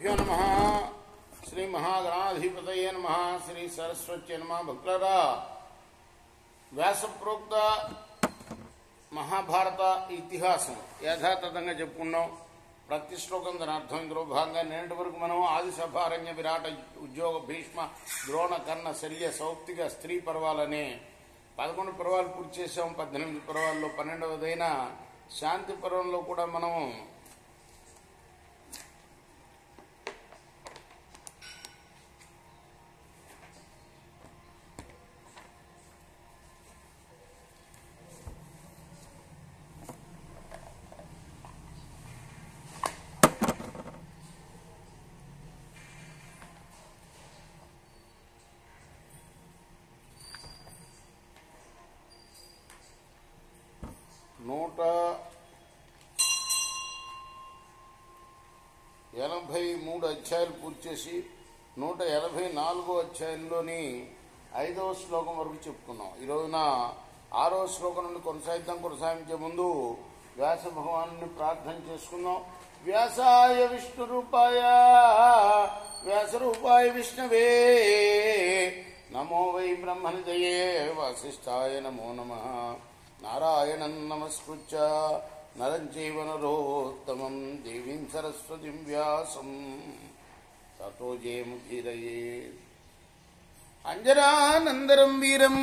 यो नमः श्री महागणाधिपतये नमः श्री सरस्वती नमः भक्तरा व्यास प्रोक्त महाभारत इतिहासं यथातथंगा చెప్పుకున్నాం ప్రతి శ్లోకం దాని అర్థం ఇందులో భాగంగా నేటి వరకు మనం ఆది సభారణ్య విరాట ఉద్యోగ భీష్మ ద్రోణ కర్ణ శల్య సౌప్తిక స్త్రీ పర్వాలనే 11 పర్వాలు పూర్తి చేసాం 18 పర్వాల్లో 12వదైన శాంతి పర్వంలో కూడా మనం నూట 83 అధ్యాయాలు పూర్తి చేసి 184వ అధ్యాయంలోని 5వ శ్లోకం వరకు చెప్పుకున్నాం. ఈ రోజున 6వ శ్లోకం నుండి కొనసాగించే ముందు వ్యాస భగవాను ప్రార్థన చేసుకుందాం. వ్యాసాయ విష్ణు రూపాయ వ్యాస రూపాయ విష్ణవే నమో వై బ్రహ్మనిదయే వాసిష్ఠాయ నమో నమః. నారాయణం నమస్కృత్య నరం చైవ నరోత్తమం దేవీం సరస్వతిం వ్యాసం తతో జయముదీరయేత్. అంజనానందరం వీరం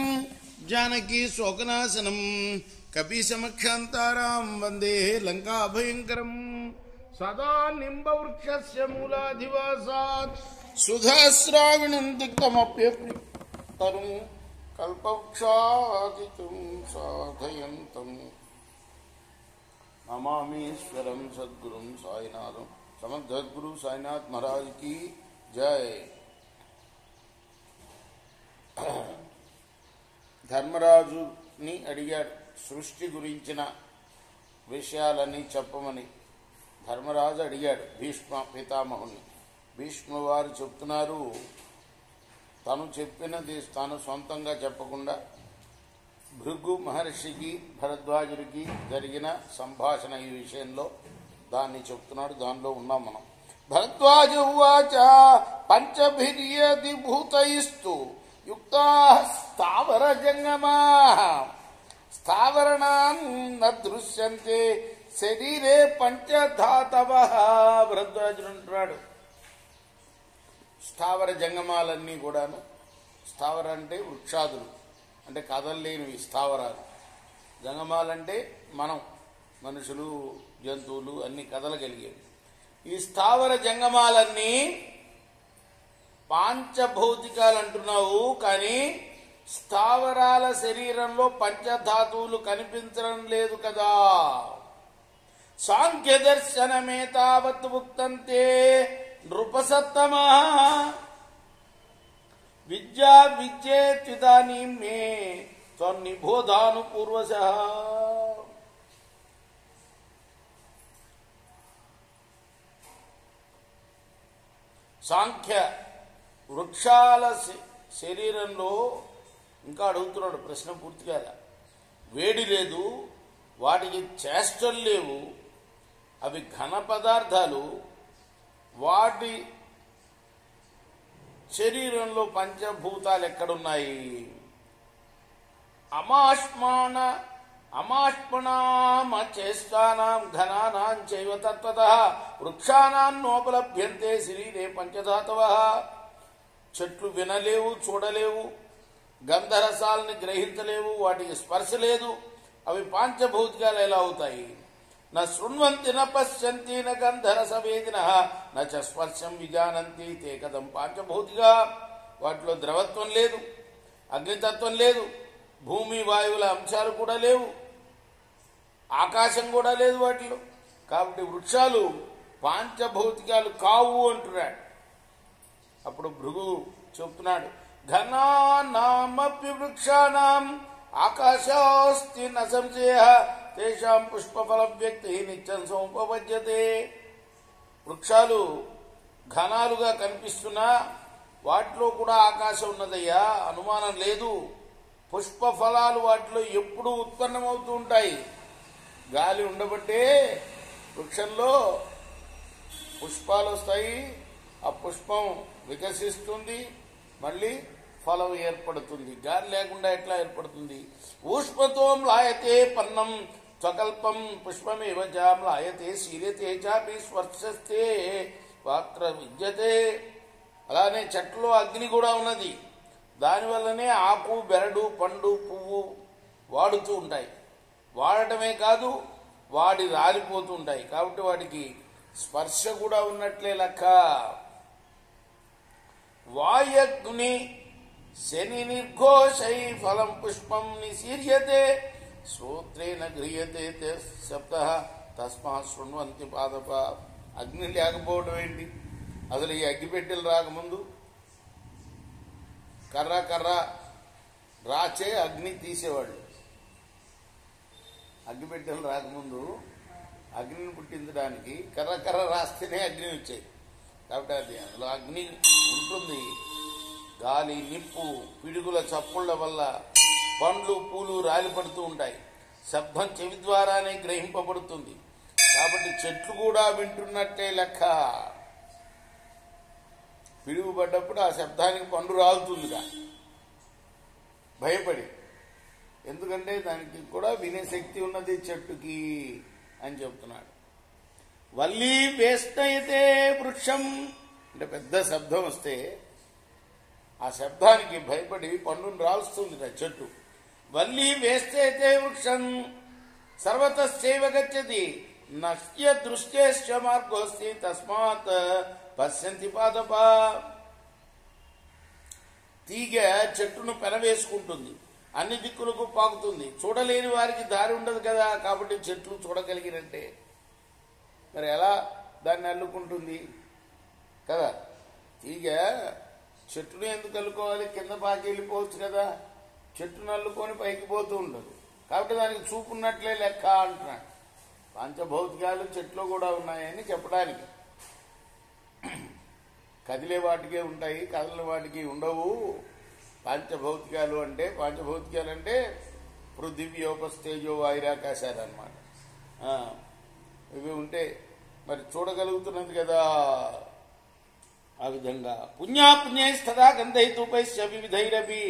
జానకీ శోకనాశనం కపీశమక్షాంతారాం వందే లంకాభయంకరం. సదా నింబవృక్షస్య మూలాధివాసాత్ సుధాశ్రావిణం తిక్తమప్యతరుం కల్పవృక్షాదితం సాధయంతం నమామీశ్వరం సద్గురుం సాయినాథం. సమర్థద్గురు సాయినాథ్ మహారాజ్ కి జై. ధర్మరాజుని అడిగాడు సృష్టి గురించిన విషయాలన్నీ చెప్పమని. ధర్మరాజు అడిగాడు భీష్మ పితామహుని. భీష్మ వారు చెప్తున్నారు, తను చెప్పినది తాను సొంతంగా చెప్పకుండా భృగు మహర్షికి భరద్వాజుడికి జరిగిన సంభాషణ ఈ విషయంలో దాన్ని చెప్తున్నాడు. దానిలో ఉన్నాం మనం. భరద్వాజ ఉవాచ పంచభిర్యది భూతైస్తు యుక్తా స్థావర జంగమా స్థావరణాన్ న దృశ్యంతే శరీరే పంచధాతవః. భరద్వాజుడు అంటున్నాడు, స్థావర జంగమాలన్నీ కూడాను, స్థావర అంటే వృక్షాదులు అంటే కదలలేనివి స్థావరాలు, జంగమాలంటే మనం మనుషులు జంతువులు అన్ని కదలగలిగేవి. ఈ స్థావర జంగమాలన్నీ పాంచభౌతికాలు అంటున్నావు, కానీ స్థావరాల శరీరంలో పంచధాతువులు కనిపించడం లేదు కదా. సాంఖ్య దర్శనమే తావత్ ఉక్తంతే నృపసత్తమా విద్యా విద్యేత్యుదానీ మే త్వన్నిబోధాను పూర్వశః. సాంఖ్య వృక్షాల శరీరంలో ఇంకా అడుగుతున్నాడు, ప్రశ్న పూర్తిగా వేడి లేదు, వాటికి చేష్టలు లేవు, అవి ఘన పదార్థాలు, వాటి శరీరంలో పంచభూతాలు ఎక్కడున్నాయి? అమాష్మణామచేష్టానాం ఘనానాం చైవ తత్వతః వృక్షానాం నోపలభ్యంతే శరీరే పంచధాతవః. చెట్లు వినలేవు, చూడలేవు, గంధరసాలని గ్రహించలేవు, వాటికి స్పర్శ లేదు, అవి పాంచభౌతికాలు ఎలా అవుతాయి? న శృణ్వంతి న పశ్యంతి న గంధరసవేదినః న చ స్పర్శం విజానంతి తే కథం పాంచభౌతిగా. వాటిలో ద్రవత్వం లేదు, అగ్నితత్వం లేదు, భూమి వాయువుల అంశాలు కూడా లేవు, ఆకాశం కూడా లేదు వాటిలో. కాబట్టి వృక్షాలు పాంచభౌతికాలు కావు అంటున్నాడు. అప్పుడు భృగు చెప్తున్నాడు, ఘనానామపి వృక్షానాం ఆకాశాస్తి న సంశయః తేషాం పుష్పఫల వ్యక్తి నిత్యం సముపపద్యతే. వృక్షాలు ఘనాలుగా కనిపిస్తున్నా వాటిలో కూడా ఆకాశం ఉన్నదయ్యా, అనుమానం లేదు. పుష్పఫలాలు వాటిలో ఎప్పుడూ ఉత్పన్నమవుతూ ఉంటాయి. గాలి ఉండబట్టే వృక్షంలో పుష్పాలు వస్తాయి, ఆ పుష్పం వికసిస్తుంది, మళ్ళీ ఫలం ఏర్పడుతుంది. గాలి లేకుండా ఎట్లా ఏర్పడుతుంది? ఊష్మతో మ్లాయతే పన్నం స్వకల్పం పుష్పమేవ చ మ్లాయతే శీర్యతే చాపి స్పర్శస్తే పాత్ర విద్యతే. అలానే చెట్లో అగ్ని కూడా ఉన్నది. దానివల్లనే ఆకు, బెరడు, పండు, పువ్వు వాడుతూ ఉంటాయి. వాడటమే కాదు, వాడి రాలిపోతూ ఉంటాయి. కాబట్టి వాటికి స్పర్శ కూడా ఉన్నట్లే లెక్క. వాయగ్ని శని నిర్ఘోషై ఫలం పుష్పం నిశీర్యతే శ్రోత్రేణ గృహ్యతే శబ్ద తస్మాత్ శృణ్వంతి పాదప. అగ్ని లేకపోవడం ఏంటి? అసలు ఈ అగ్గిపెట్టెలు రాకముందు కర్ర రాచే అగ్ని తీసేవాళ్ళు. అగ్గిపెట్టెలు రాకముందు అగ్నిని పుట్టించడానికి కర్ర రాస్తేనే అగ్ని వచ్చాయి. కాబట్టి అది అందులో అగ్ని ఉంటుంది. గాలి, నిప్పు, పిడుగుల చప్పుళ్ల వల్ల పండ్లు, పూలు రాలిపడుతూ ఉంటాయి. శబ్దం చెవి ద్వారానే గ్రహింపబడుతుంది. కాబట్టి చెట్లు కూడా వింటున్నట్టే లెక్క. పిడుగు పడ్డప్పుడు ఆ శబ్దానికి పండు రాలుతుందిగా భయపడి. ఎందుకంటే దానికి కూడా వినే శక్తి ఉన్నది చెట్టుకి అని చెప్తున్నాడు. వల్లీ వేష్టయితే వృక్షం అంటే పెద్ద శబ్దం వస్తే ఆ శబ్దానికి భయపడి పండును రాల్స్తుంది చెట్టు. వల్లీ వేష్టయితే వృక్షం సర్వతశ్చైవ గచ్చతి నశ్య దృశ్యేశ్చ మార్గోస్తి తస్మాత్ పశ్యంతి పాదప. తీగ చెట్టును పెనవేసుకుంటుంది, అన్ని దిక్కులకు పాకుతుంది. చూడలేని వారికి దారి ఉండదు కదా. కాబట్టి చెట్లు చూడగలిగినట్టే. మరి ఎలా దాన్ని అల్లుకుంటుంది కదా? తీగ చెట్టును ఎందుకు అల్లుకోవాలి? కింద పాకి వెళ్ళిపోవచ్చు కదా. చెట్టును అల్లుకొని పైకి పోతూ ఉంటుంది. కాబట్టి దానికి చూపున్నట్లే లెక్క అంటున్నాడు. పంచభౌతికాలు చెట్లు కూడా ఉన్నాయని చెప్పడానికి. కదిలే వాటికే ఉంటాయి, కదలని వాటికి ఉండవు. పంచభౌతికాలు అంటే పృథివ్యోపస్తేజో వాయురాకాశాలు అన్నమాట. ఇవి ఉంటే మరి చూడగలుగుతున్నది కదా. ఆ విధంగా పుణ్యాపుణ్యైస్తదా గంధైతూపైశ్చ వివిధైరపి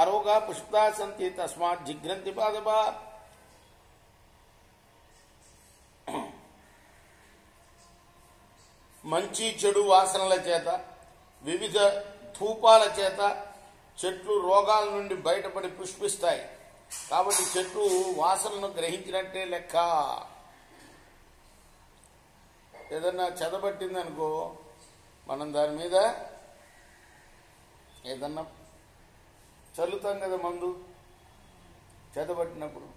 అరోగా పుష్పా సంతి తస్మాత్ జిఘ్రంతి పాదప. మంచి చెడు వాసనల చేత, వివిధ ధూపాల చేత చెట్లు రోగాల నుండి బయటపడి పుష్పిస్తాయి. కాబట్టి చెట్టు వాసనను గ్రహించినట్టే లెక్క. ఏదన్నా చెదబట్టిందనుకో, మనం దాని మీద ఏదన్నా చల్లుతాం కదా మందు. చెదబట్టినప్పుడు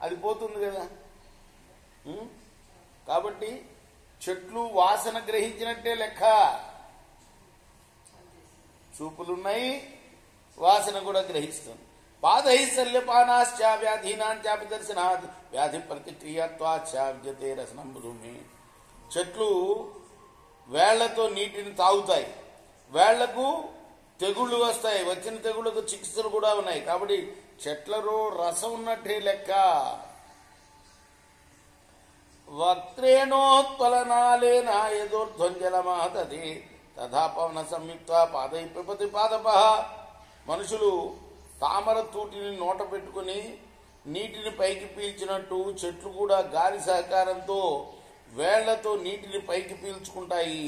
అది పోతుంది కదా. కాబట్టి చెట్లు వాసన గ్రహించినట్టే లెక్క. చూపులున్నాయి, వాసన కూడా గ్రహిస్తుంది. పాదై శల్యపానాశ్చ వ్యాధీనాంచాపి దర్శనాత్ వ్యాధి ప్రతిక్రియాత్వాచ విద్యతే రసనం భూమి. చెట్లు వేళ్లతో నీటిని తాగుతాయి. వేళ్లకు తెగుళ్లు వస్తాయి. వచ్చిన తెగుళ్లకు చికిత్సలు కూడా ఉన్నాయి. కాబట్టి చెట్లలో రసం ఉన్నట్టే లెక్క. వక్త్రేణోత్పలనాలేన యదోర్ధ్వంజలమాతది తథా పవన సంయుక్త పాదై పిపతి పాదప. మనుషులు తామర తూటిని నోట పెట్టుకుని నీటిని పైకి పీల్చినట్టు చెట్లు కూడా గాలి సహకారంతో వేళ్లతో నీటిని పైకి పీల్చుకుంటాయి.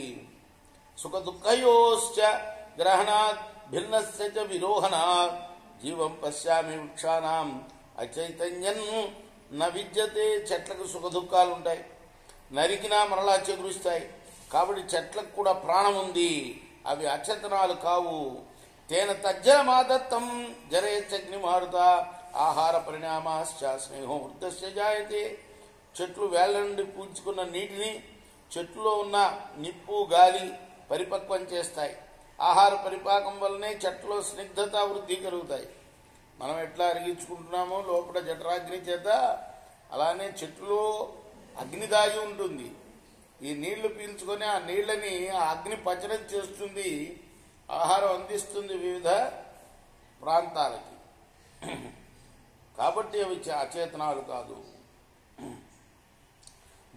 సుఖ దుఃఖయోశ్చ గ్రహణాత్ భిన్నస్య విరోహణాత్ జీవం పశ్యామి వృక్షానాం అచైతన్యం న విద్యతే. చెట్లకు సుఖ దుఃఖాలు ఉంటాయి, నరికినా మరలా చెగురుస్తాయి. కాబట్టి చెట్లకు కూడా ప్రాణం ఉంది, అవి అచేతనాలు కావు. తేన తజ్జలమాదత్తం జరేచ్చగ్నిమారుత ఆహార పరిణామాశ్చ స్నేహం వృద్ధస్య జాయతే. చెట్లు వేళ్ల నుండి పూల్చుకున్న నీటిని చెట్టులో ఉన్న నిప్పు, గాలి పరిపక్వం చేస్తాయి. ఆహార పరిపాకం వల్లనే చెట్లో స్నిగ్ధత వృద్ధి కలుగుతాయి. మనం ఎట్లా అరిగించుకుంటున్నామో లోపల జఠరాగ్ని చేత, అలానే చెట్టులో అగ్ని దాగి ఉంటుంది. ఈ నీళ్లు పీల్చుకొని ఆ నీళ్లని ఆ అగ్ని పచనం చేస్తుంది, ఆహారం అందిస్తుంది వివిధ ప్రాంతాలకి. కాబట్టి అవి అచేతనాలు కాదు.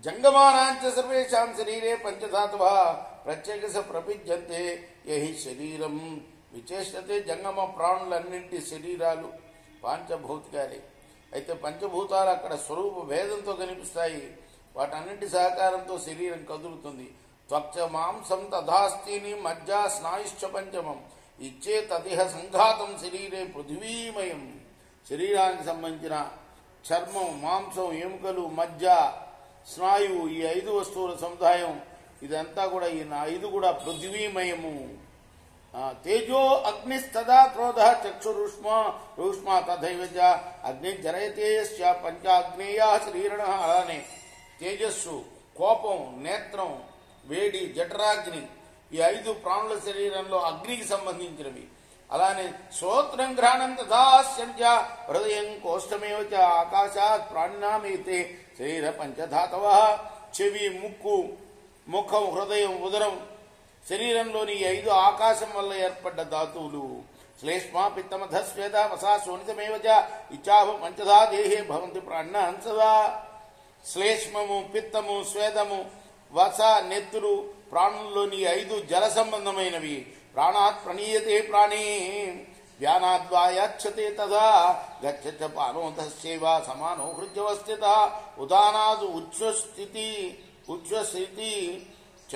జంగమానాంచ సర్వేషాం శరీరే పంచధాతువ ప్రత్యేక ప్రపంచంతే యహి శరీరం విచేష్టతే. జంగమ ప్రాణులన్నింటి శరీరాలు పంచభౌతికాలే. అయితే పంచభూతాలు అక్కడ స్వరూప భేదంతో కనిపిస్తాయి. వాటన్నింటి సహకారంతో శరీరం కదులుతుంది. త్వక్చ మాంసం తథాస్తిని మజ్జా స్నాయుశ్చ పంచమం ఇచ్చే తదిహ సంఘాతం శరీరే పృథివీమయం. శరీరానికి సంబంధించిన చర్మం, మాంసం, ఎముకలు, మజ్జ, స్నాయువు, ఈ 5 వస్తువుల సముదాయం ఇదంతా కూడా ఈ 5 కూడా పృథివీమయము. తేజో అగ్నిస్తదా క్రోధ చక్షురుష్మ తథైవ అగ్ని జరయతే పంచాగ్నేయ శరీరణ. అలానే తేజస్సు, కోపం, నేత్రం, వేడి, జఠరాగ్ని ఈ 5 ప్రాణుల శరీరంలో అగ్నికి సంబంధించినవి. అలానే శ్రోత్రం ఘ్రాణం తథాస్యంచ హృదయం కోష్టమేవ చ ఆకాశాత్ ప్రాణినామేతే శరీర పంచధాతవ. చెవి, ముక్కు, ముఖం, హృదయం, ఉదరం శరీరంలోని 5 ఆకాశం వల్ల ఏర్పడ్డ ధాతువులు. శ్లేష్మ పిత్తమధ స్వేద వసా శోణితమేవ చ ఇచ్చాహ పంచధా దేహే భవంతి ప్రాణ హంసదా. శ్లేష్మము, పిత్తము, స్వేదము, వస, నెత్తురు ప్రాణుల్లోని 5 జల సంబంధమైనవి. ప్రాణాత్ ప్రణీయతే ప్రాణే వ్యానాద్వాయాచ్చతే తదా గచ్చ పానోధస్యైవ సమానో హృద్యవస్థిత ఉదానాదు ఉచ్ఛ్వసితి చ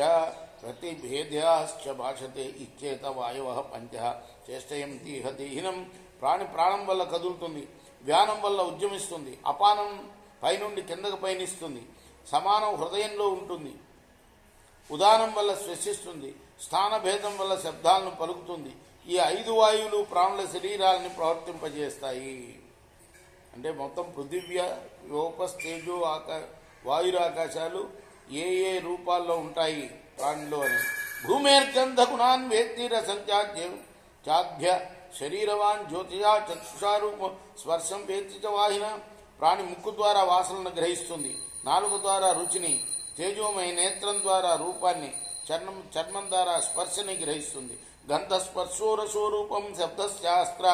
ప్రతిభేద్యాశ్చ భాషతే ఇచ్చేత వాయవ పంచ చేష్టయం తీహ దేహినం. ప్రాణం వల్ల కదులుతుంది, వ్యానం వల్ల ఉద్యమిస్తుంది, అపానం పైనుండి కిందకు పయనిస్తుంది, సమానం హృదయంలో ఉంటుంది, ఉదానం వల్ల శ్వసిస్తుంది, స్థానభేదం వల్ల శబ్దాలను పలుకుతుంది. ఈ 5 వాయువులు ప్రాణుల శరీరాలని ప్రవర్తింపజేస్తాయి. అంటే మొత్తం పృథివ్య యోపస్తేజో వాయురాకాశాలు ఏ రూపాల్లో ఉంటాయి ప్రాణిలో అని. భూమేర్గంధ గుణాన్ వేత్తి రసంచాధ్య శరీరవాన్ జ్యోతిషా చక్షుషారూప స్పర్శం వేత్తి చ వాహిన. ప్రాణి ముక్కు ద్వారా వాసనను గ్రహిస్తుంది, నాలుగు ద్వారా రుచిని, తేజోమయ నేత్రం ద్వారా రూపాన్ని, చర్మం ద్వారా స్పర్శని గ్రహిస్తుంది. గంధస్పర్శోరసోరూపం శబ్దశాస్త్ర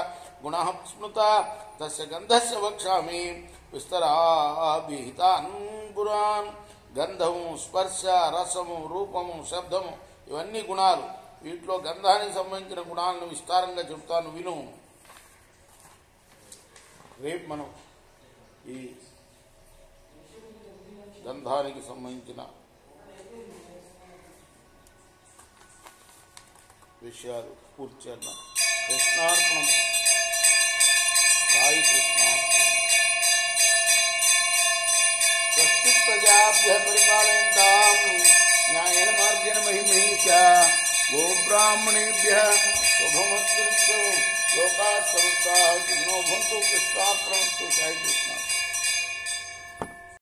గుణ స్మృత తస్య గంధస్య వక్ష్యామి విస్తరాభిహితాన్ గుణాన్. గంధము, స్పర్శ, రసము, రూపము, శబ్దము ఇవన్నీ గుణాలు. వీటిలో గంధానికి సంబంధించిన గుణాలను విస్తారంగా చెప్తాను, విను. రేపు మనం ఈ గంధానికి సంబంధించిన విషయాలు పూర్తి చేద్దాం. కృష్ణార్పణం. సాయి కృష్ణార్పణం. స్వస్తి ప్రజాభ్య పరిపాలయంతాం న్యాయేన మార్గేణ మహిమహీష గోబ్రాహ్మణేభ్యः శుభమస్తు. లోకాః సమస్తాః సుఖినో భవంతు. కృష్ణార్పణమస్తు. సాయి కృష్ణ.